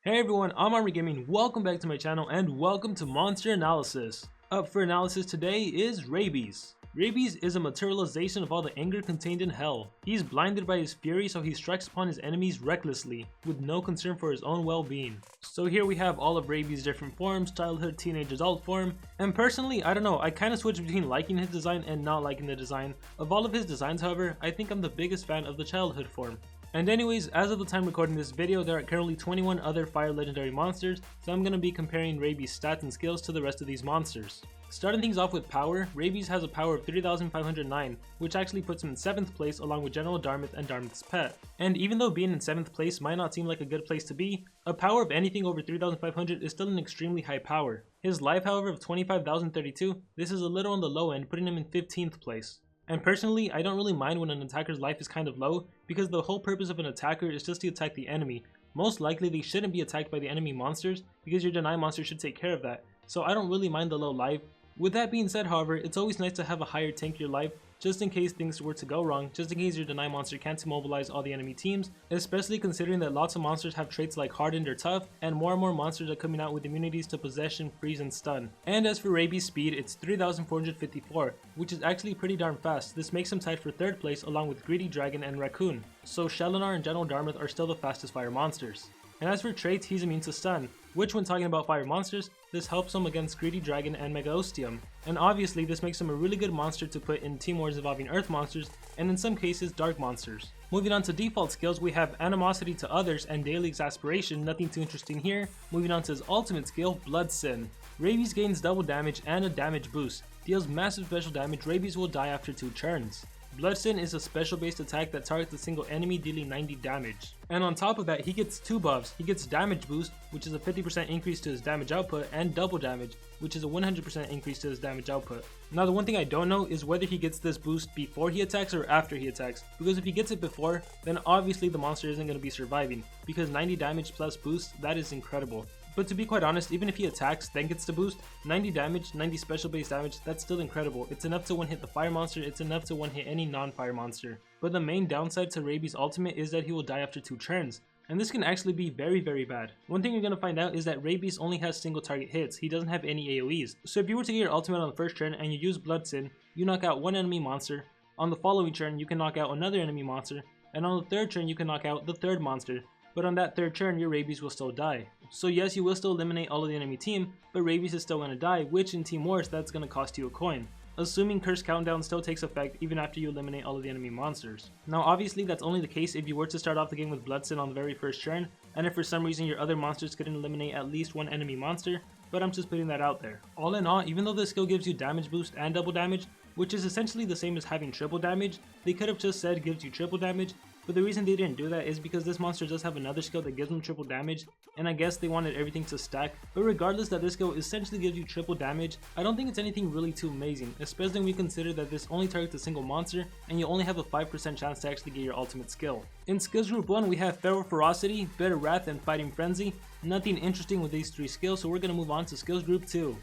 Hey everyone, I'm Ermysenigma. Welcome back to my channel and welcome to Monster Analysis. Up for analysis today is Rabies. Rabies is a materialization of all the anger contained in hell. He's blinded by his fury, so he strikes upon his enemies recklessly, with no concern for his own well-being. So here we have all of Rabies' different forms: childhood, teenage, adult form. And personally, I don't know, I kind of switch between liking his design and not liking the design. Of all of his designs, however, I think I'm the biggest fan of the childhood form. And anyways, as of the time recording this video, there are currently 21 other fire legendary monsters, so I'm going to be comparing Rabies' stats and skills to the rest of these monsters. Starting things off with power, Rabies has a power of 3,509, which actually puts him in 7th place along with General Dartmouth and Dartmouth's pet. And even though being in 7th place might not seem like a good place to be, a power of anything over 3,500 is still an extremely high power. His life, however, of 25,032, this is a little on the low end, putting him in 15th place. And personally, I don't really mind when an attacker's life is kind of low, because the whole purpose of an attacker is just to attack the enemy. Most likely they shouldn't be attacked by the enemy monsters, because your deny monster should take care of that, so I don't really mind the low life. With that being said, however, it's always nice to have a higher tank your life, just in case things were to go wrong, just in case your deny monster can't immobilize all the enemy teams, especially considering that lots of monsters have traits like hardened or tough, and more monsters are coming out with immunities to possession, freeze, and stun. And as for Rabies' speed, it's 3,454, which is actually pretty darn fast. This makes him tied for 3rd place along with Greedy Dragon and Raccoon, so Sherlock and General Dartmouth are still the fastest fire monsters. And as for traits, he's immune to stun, which when talking about fire monsters, this helps him against Greedy Dragon and Mega Ostium. And obviously this makes him a really good monster to put in Team Wars involving Earth monsters, and in some cases Dark monsters. Moving on to default skills, we have Animosity to Others and Daily Exasperation, nothing too interesting here. Moving on to his ultimate skill, Blood Sin. Rabies gains double damage and a damage boost. Deals massive special damage. Rabies will die after 2 turns. Blood Sin is a special based attack that targets a single enemy, dealing 90 damage. And on top of that, he gets 2 buffs. He gets damage boost, which is a 50% increase to his damage output, and double damage, which is a 100% increase to his damage output. Now the one thing I don't know is whether he gets this boost before he attacks or after he attacks, because if he gets it before, then obviously the monster isn't going to be surviving, because 90 damage plus boost, that is incredible. But to be quite honest, even if he attacks then gets the boost, 90 damage, 90 special base damage, that's still incredible. It's enough to one-hit the fire monster, it's enough to one-hit any non-fire monster. But the main downside to Rabies' ultimate is that he will die after 2 turns. And this can actually be very bad. One thing you're going to find out is that Rabies only has single target hits, he doesn't have any AoEs. So if you were to get your ultimate on the first turn and you use Blood Sin, you knock out one enemy monster, on the following turn you can knock out another enemy monster, and on the 3rd turn you can knock out the 3rd monster. But on that 3rd turn, your Rabies will still die. So yes, you will still eliminate all of the enemy team, but Rabies is still going to die, which in Team Wars, that's going to cost you a coin. Assuming Curse Countdown still takes effect even after you eliminate all of the enemy monsters. Now obviously that's only the case if you were to start off the game with Blood Sin on the very first turn, and if for some reason your other monsters couldn't eliminate at least one enemy monster, but I'm just putting that out there. All in all, even though this skill gives you damage boost and double damage, which is essentially the same as having triple damage, they could have just said gives you triple damage, but the reason they didn't do that is because this monster does have another skill that gives him triple damage, and I guess they wanted everything to stack. But regardless that this skill essentially gives you triple damage, I don't think it's anything really too amazing, especially when we consider that this only targets a single monster, and you only have a 5% chance to actually get your ultimate skill. In skills group 1, we have Feral Ferocity, Bitter Wrath, and Fighting Frenzy. Nothing interesting with these 3 skills, so we're going to move on to skills group 2.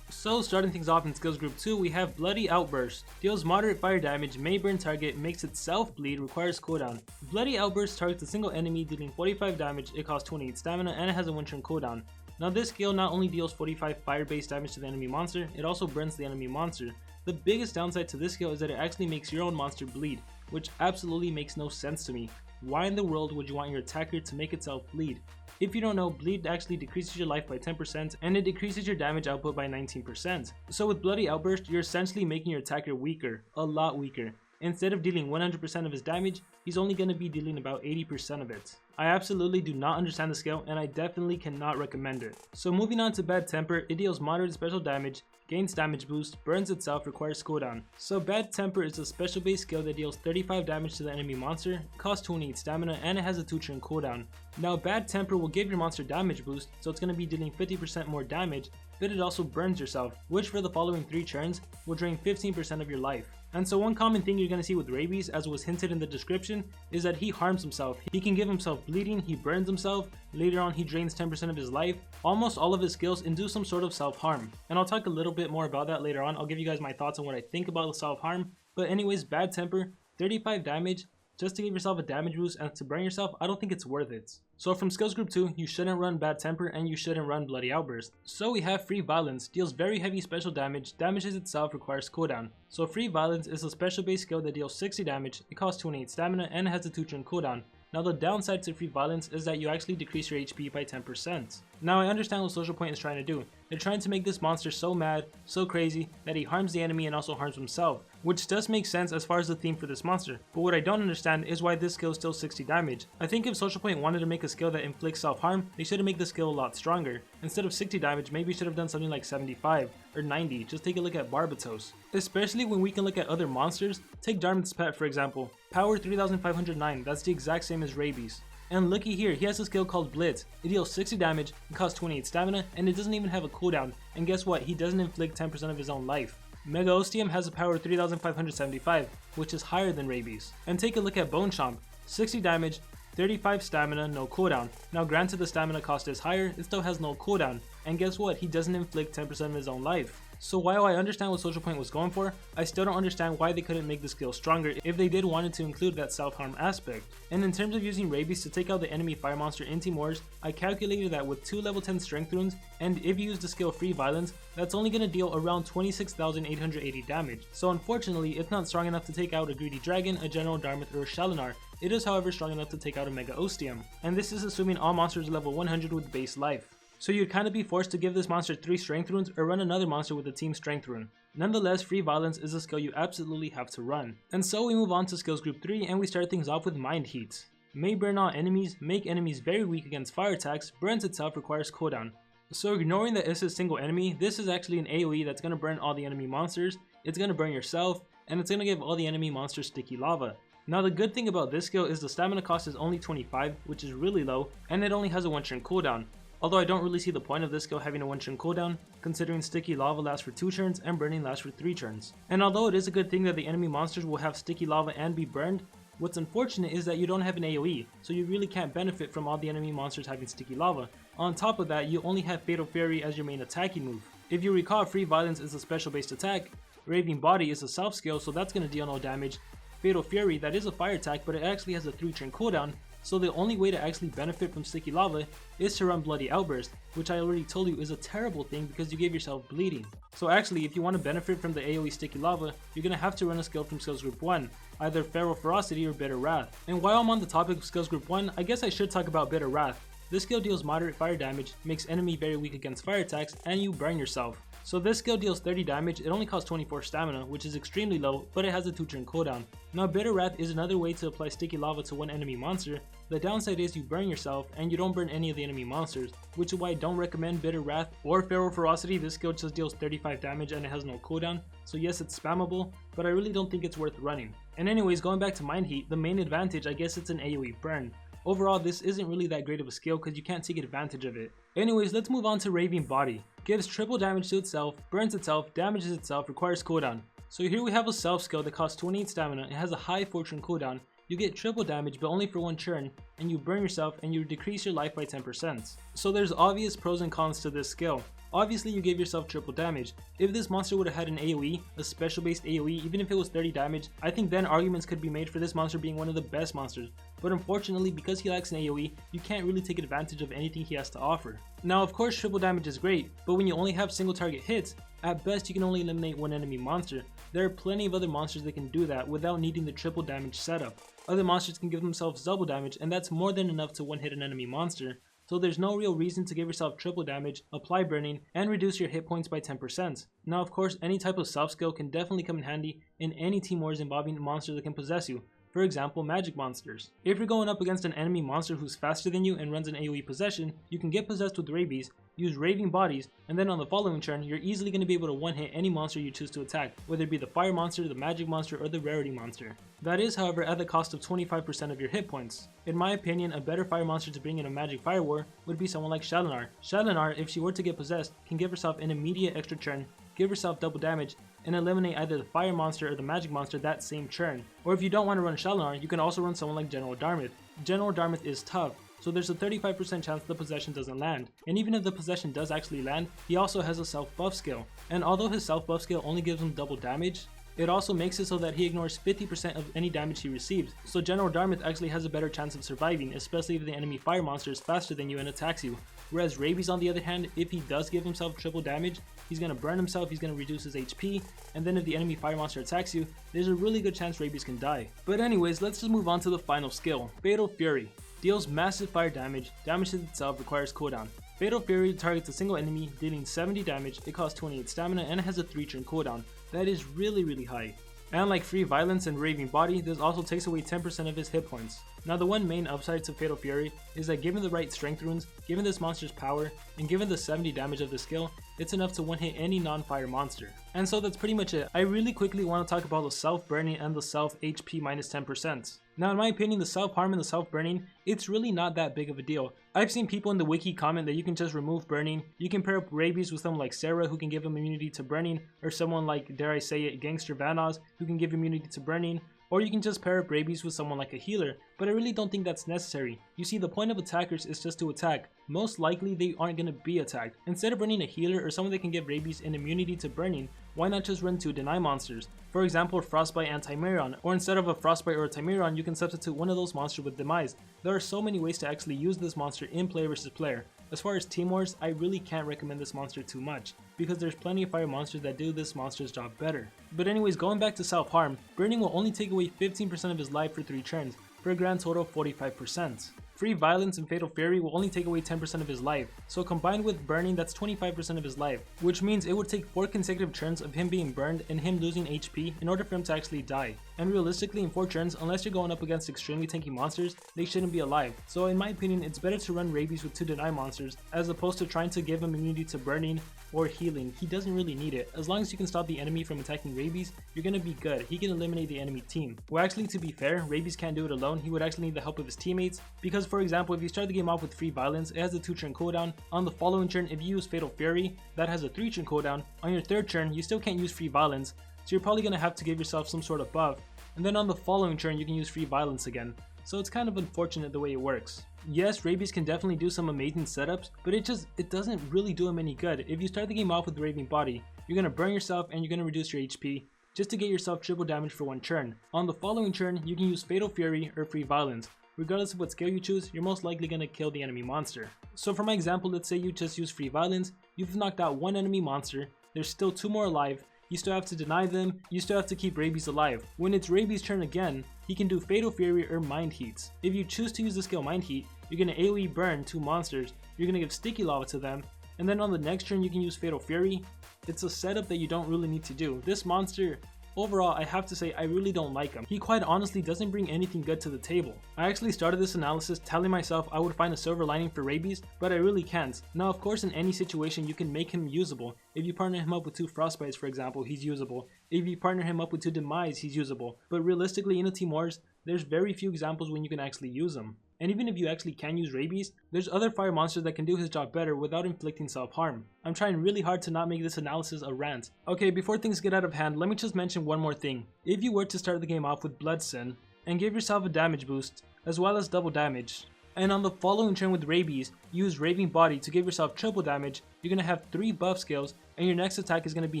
So starting things off in skills group 2, we have Bloody Outburst. Deals moderate fire damage, may burn target, makes itself bleed, requires cooldown. Bloody Outburst targets a single enemy, dealing 45 damage, it costs 28 stamina, and it has a 1 turn cooldown. Now this skill not only deals 45 fire based damage to the enemy monster, it also burns the enemy monster. The biggest downside to this skill is that it actually makes your own monster bleed, which absolutely makes no sense to me. Why in the world would you want your attacker to make itself bleed? If you don't know, bleed actually decreases your life by 10% and it decreases your damage output by 19%. So with Bloody Outburst, you're essentially making your attacker weaker, a lot weaker. Instead of dealing 100% of his damage, he's only going to be dealing about 80% of it. I absolutely do not understand the skill and I definitely cannot recommend it. So moving on to Bad Temper, it deals moderate special damage, gains damage boost, burns itself, requires cooldown. So Bad Temper is a special base skill that deals 35 damage to the enemy monster, costs 28 stamina, and it has a 2 turn cooldown. Now Bad Temper will give your monster damage boost, so it's going to be dealing 50% more damage, but it also burns yourself, which for the following 3 turns will drain 15% of your life. And so one common thing you're going to see with Rabies, as was hinted in the description, is that he harms himself. He can give himself bleeding, he burns himself, later on he drains 10% of his life. Almost all of his skills induce some sort of self-harm. And I'll talk a little bit more about that later on. I'll give you guys my thoughts on what I think about the self-harm. But anyways, Bad Temper, 35 damage, just to give yourself a damage boost and to burn yourself, I don't think it's worth it. So from skills group 2, you shouldn't run Bad Temper and you shouldn't run Bloody Outburst. So we have Free Violence, deals very heavy special damage, damages itself, requires cooldown. So Free Violence is a special base skill that deals 60 damage, it costs 28 stamina, and it has a 2-turn cooldown. Now the downside to Free Violence is that you actually decrease your HP by 10%. Now I understand what Social Point is trying to do. They're trying to make this monster so mad, so crazy, that he harms the enemy and also harms himself, which does make sense as far as the theme for this monster. But what I don't understand is why this skill is still 60 damage. I think if Social Point wanted to make a skill that inflicts self-harm, they should have made the skill a lot stronger. Instead of 60 damage, maybe should have done something like 75 or 90. Just take a look at Barbatos. Especially when we can look at other monsters. Take Dartmouth's pet for example. Power 3509, that's the exact same as Rabies. And looky here, he has a skill called Blitz. It deals 60 damage, it costs 28 stamina, and it doesn't even have a cooldown. And guess what? He doesn't inflict 10% of his own life. Mega Ostium has a power 3575, which is higher than Rabies. And take a look at Bone Chomp. 60 damage, 35 stamina, no cooldown. Now granted the stamina cost is higher, it still has no cooldown. And guess what? He doesn't inflict 10% of his own life. So while I understand what Social Point was going for, I still don't understand why they couldn't make the skill stronger if they did wanted to include that self-harm aspect. And in terms of using Rabies to take out the enemy fire monster in Team Wars, I calculated that with 2 level 10 strength runes, and if you use the skill Free Violence, that's only going to deal around 26,880 damage. So unfortunately, it's not strong enough to take out a Greedy Dragon, a General Dartmouth, or a Shalinar. It is however strong enough to take out a Mega Ostium. And this is assuming all monsters level 100 with base life. So you'd kind of be forced to give this monster 3 strength runes or run another monster with a team strength rune. Nonetheless, Free Violence is a skill you absolutely have to run. And so we move on to skills group 3 and we start things off with Mind Heat. May burn all enemies, make enemies very weak against fire attacks, burns itself, requires cooldown. So ignoring that it's a single enemy, this is actually an AoE that's going to burn all the enemy monsters, it's going to burn yourself, and it's going to give all the enemy monsters sticky lava. Now the good thing about this skill is the stamina cost is only 25, which is really low, and it only has a 1-turn cooldown. Although I don't really see the point of this skill having a 1-turn cooldown, considering sticky lava lasts for 2 turns and burning lasts for 3 turns. And although it is a good thing that the enemy monsters will have sticky lava and be burned, what's unfortunate is that you don't have an AoE, so you really can't benefit from all the enemy monsters having sticky lava. On top of that, you only have Fatal Fury as your main attacking move. If you recall, Free Violence is a special based attack, Raving Body is a self skill, so that's going to deal no damage, Fatal Fury, that is a fire attack, but it actually has a 3-turn cooldown, so the only way to actually benefit from sticky lava is to run Bloody Outburst, which I already told you is a terrible thing because you give yourself bleeding. So actually, if you want to benefit from the AoE sticky lava, you're going to have to run a skill from skills group 1, either Feral Ferocity or Bitter Wrath. And while I'm on the topic of skills group 1, I guess I should talk about Bitter Wrath. This skill deals moderate fire damage, makes enemy very weak against fire attacks, and you burn yourself. So this skill deals 30 damage, it only costs 24 stamina, which is extremely low, but it has a 2-turn cooldown. Now Bitter Wrath is another way to apply sticky lava to one enemy monster. The downside is you burn yourself, and you don't burn any of the enemy monsters, which is why I don't recommend Bitter Wrath or Feral Ferocity. This skill just deals 35 damage and it has no cooldown, so yes, it's spammable, but I really don't think it's worth running. And anyways, going back to Mind Heat, the main advantage, I guess it's an AoE burn. Overall, this isn't really that great of a skill because you can't take advantage of it. Anyways, let's move on to Raving Body. Gives triple damage to itself, burns itself, damages itself, requires cooldown. So here we have a self skill that costs 28 stamina, it has a high 4-turn cooldown, you get triple damage but only for 1 turn, and you burn yourself and you decrease your life by 10%. So there's obvious pros and cons to this skill. Obviously you gave yourself triple damage. If this monster would have had an AoE, a special based AoE, even if it was 30 damage, I think then arguments could be made for this monster being one of the best monsters. But unfortunately, because he lacks an AoE, you can't really take advantage of anything he has to offer. Now of course triple damage is great, but when you only have single target hits, at best you can only eliminate one enemy monster. There are plenty of other monsters that can do that without needing the triple damage setup. Other monsters can give themselves double damage, and that's more than enough to one-hit an enemy monster. So there's no real reason to give yourself triple damage, apply burning, and reduce your hit points by 10%. Now of course, any type of self skill can definitely come in handy in any Team Wars involving a monster that can possess you. For example, magic monsters. If you're going up against an enemy monster who's faster than you and runs an AoE possession, you can get possessed with Rabies, use Raving Bodies, and then on the following turn, you're easily going to be able to one-hit any monster you choose to attack, whether it be the fire monster, the magic monster, or the rarity monster. That is, however, at the cost of 25% of your hit points. In my opinion, a better fire monster to bring in a magic fire war would be someone like Shalinar. Shalinar, if she were to get possessed, can give herself an immediate extra turn, give herself double damage, and eliminate either the fire monster or the magic monster that same turn. Or if you don't want to run Shalinar, you can also run someone like General Dartmouth. General Dartmouth is tough, so there's a 35% chance the possession doesn't land. And even if the possession does actually land, he also has a self buff skill. And although his self buff skill only gives him double damage, It also makes it so that he ignores 50% of any damage he receives, so General Dartmouth actually has a better chance of surviving, especially if the enemy fire monster is faster than you and attacks you. Whereas Rabies, on the other hand, if he does give himself triple damage, he's going to burn himself, he's going to reduce his HP, and then if the enemy fire monster attacks you, there's a really good chance Rabies can die. But anyways, let's just move on to the final skill, Fatal Fury. Deals massive fire damage, damage to itself, requires cooldown. Fatal Fury targets a single enemy, dealing 70 damage, it costs 28 stamina, and it has a 3-turn cooldown. That is really high. And like Free Violence and Raving Body, this also takes away 10% of his hit points. Now the one main upside to Fatal Fury is that given the right strength runes, given this monster's power, and given the 70 damage of the skill, it's enough to one-hit any non-fire monster. And so that's pretty much it. I really quickly want to talk about the self-burning and the self-HP minus 10%. Now in my opinion, the self-harm and the self-burning, it's really not that big of a deal. I've seen people in the wiki comment that you can just remove burning. You can pair up Rabies with someone like Sarah who can give him immunity to burning, or someone like, dare I say it, Gangster Vanoz who can give immunity to burning. Or you can just pair up Rabies with someone like a healer, but I really don't think that's necessary. You see, the point of attackers is just to attack. Most likely they aren't going to be attacked. Instead of running a healer or someone that can give Rabies an immunity to burning, why not just run 2 deny monsters? For example, Frostbite and Timerion, or instead of a Frostbite or a Timerion, you can substitute one of those monsters with Demise. There are so many ways to actually use this monster in player versus player. As far as Team Wars, I really can't recommend this monster too much, because there's plenty of fire monsters that do this monster's job better. But anyways, going back to self-harm, burning will only take away 15% of his life for 3 turns, for a grand total of 45%. Free Violence and Fatal Fury will only take away 10% of his life, so combined with burning, that's 25% of his life, which means it would take 4 consecutive turns of him being burned and him losing HP in order for him to actually die. And realistically, in 4 turns, unless you're going up against extremely tanky monsters, they shouldn't be alive. So in my opinion, it's better to run Rabies with 2 deny monsters, as opposed to trying to give him immunity to burning or healing. He doesn't really need it. As long as you can stop the enemy from attacking Rabies, you're gonna be good. He can eliminate the enemy team. Well, actually, to be fair, Rabies can't do it alone. He would actually need the help of his teammates, because for example, if you start the game off with Free Violence, it has a 2-turn cooldown. On the following turn, if you use Fatal Fury, that has a 3-turn cooldown. On your 3rd turn, you still can't use Free Violence, so you're probably gonna have to give yourself some sort of buff. And then on the following turn, you can use Free Violence again. So it's kind of unfortunate the way it works. Yes, Rabies can definitely do some amazing setups, but it doesn't really do him any good. If you start the game off with Raving Body, you're gonna burn yourself and you're gonna reduce your HP, just to get yourself triple damage for 1 turn. On the following turn, you can use Fatal Fury or Free Violence. Regardless of what skill you choose, you're most likely gonna kill the enemy monster. So for my example, let's say you just use Free Violence, you've knocked out 1 enemy monster, there's still 2 more alive, you still have to deny them, you still have to keep Rabies alive. When it's Rabies' turn again, he can do Fatal Fury or Mind Heats. If you choose to use the skill Mind Heat, you're gonna AoE burn 2 monsters, you're gonna give Sticky Lava to them, and then on the next turn you can use Fatal Fury. It's a setup that you don't really need to do. This monster, overall, I have to say I really don't like him. He quite honestly doesn't bring anything good to the table. I actually started this analysis telling myself I would find a silver lining for Rabies, but I really can't. Now of course in any situation you can make him usable. If you partner him up with 2 Frostbites for example, he's usable. If you partner him up with 2 Demise, he's usable. But realistically in a Team Wars, there's very few examples when you can actually use him. And even if you actually can use Rabies, there's other fire monsters that can do his job better without inflicting self-harm. I'm trying really hard to not make this analysis a rant. Okay, before things get out of hand, let me just mention one more thing. If you were to start the game off with Blood Sin, and give yourself a damage boost, as well as double damage, and on the following turn with Rabies, use Raving Body to give yourself triple damage, you're going to have 3 buff skills, and your next attack is going to be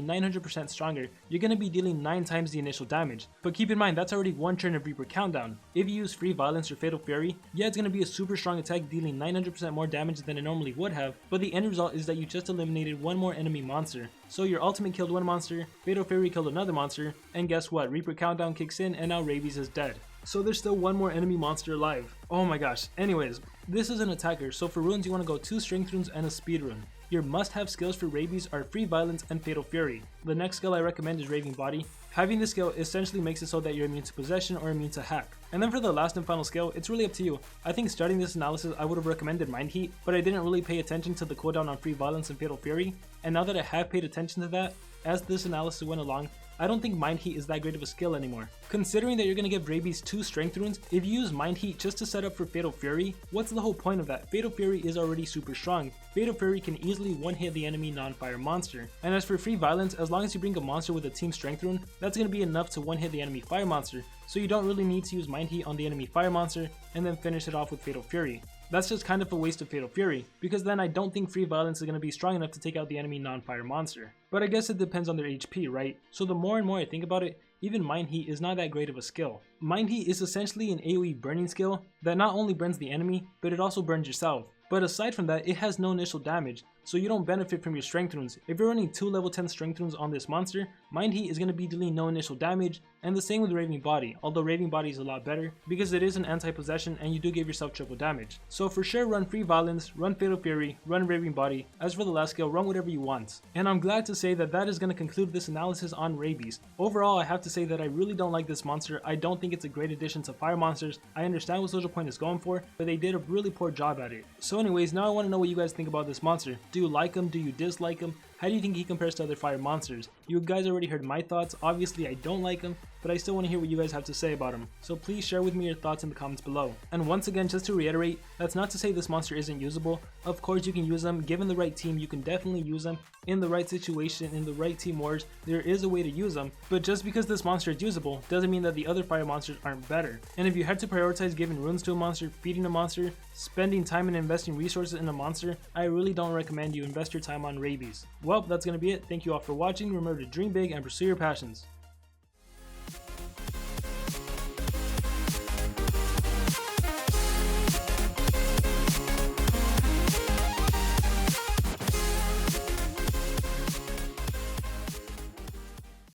900% stronger. You're going to be dealing 9 times the initial damage. But keep in mind, that's already 1 turn of Reaper Countdown. If you use Free Violence or Fatal Fury, yeah, it's going to be a super strong attack dealing 900% more damage than it normally would have, but the end result is that you just eliminated 1 more enemy monster. So your ultimate killed 1 monster, Fatal Fury killed another monster, and guess what? Reaper Countdown kicks in and now Rabies is dead. So there's still 1 more enemy monster alive. Oh my gosh. Anyways, this is an attacker, so for runes you want to go 2 strength runes and a speed rune. Your must-have skills for Rabies are Free Violence and Fatal Fury. The next skill I recommend is Raving Body. Having this skill essentially makes it so that you're immune to possession or immune to hack. And then for the last and final skill, it's really up to you. I think starting this analysis I would have recommended Mind Heat, but I didn't really pay attention to the cooldown on Free Violence and Fatal Fury, and now that I have paid attention to that, as this analysis went along, I don't think Mind Heat is that great of a skill anymore. Considering that you're going to give Rabies 2 strength runes, if you use Mind Heat just to set up for Fatal Fury, what's the whole point of that? Fatal Fury is already super strong. Fatal Fury can easily one-hit the enemy non-fire monster. And as for Free Violence, as long as you bring a monster with a team strength rune, that's going to be enough to one-hit the enemy fire monster. so you don't really need to use Mind Heat on the enemy fire monster and then finish it off with Fatal Fury. That's just kind of a waste of Fatal Fury, because then I don't think Free Violence is going to be strong enough to take out the enemy non-fire monster. But I guess it depends on their HP, right? So the more and more I think about it, even Mind Heat is not that great of a skill. Mind Heat is essentially an AoE burning skill that not only burns the enemy, but it also burns yourself. But aside from that, it has no initial damage, so you don't benefit from your strength runes. If you're running 2 level 10 strength runes on this monster, Mind Heat is going to be dealing no initial damage, and the same with Raving Body, although Raving Body is a lot better because it is an anti-possession and you do give yourself triple damage. So for sure run Free Violence, run Fatal Fury, run Raving Body. As for the last skill, run whatever you want. And I'm glad to say that that is going to conclude this analysis on Rabies. Overall, I have to say that I really don't like this monster. I don't think it's a great addition to fire monsters. I understand what Social Point is going for, but they did a really poor job at it. So anyways, now I want to know what you guys think about this monster. Do you like him? Do you dislike him? How do you think he compares to other fire monsters? You guys already heard my thoughts. Obviously I don't like him, but I still want to hear what you guys have to say about him. So please share with me your thoughts in the comments below. And once again, just to reiterate, that's not to say this monster isn't usable. Of course you can use him. Given the right team, you can definitely use him. In the right situation, in the right team wars, there is a way to use him. But just because this monster is usable doesn't mean that the other fire monsters aren't better. And if you had to prioritize giving runes to a monster, feeding a monster, spending time and investing resources in a monster, I really don't recommend you invest your time on Rabies. Well, that's gonna be it. Thank you all for watching. Remember to dream big and pursue your passions.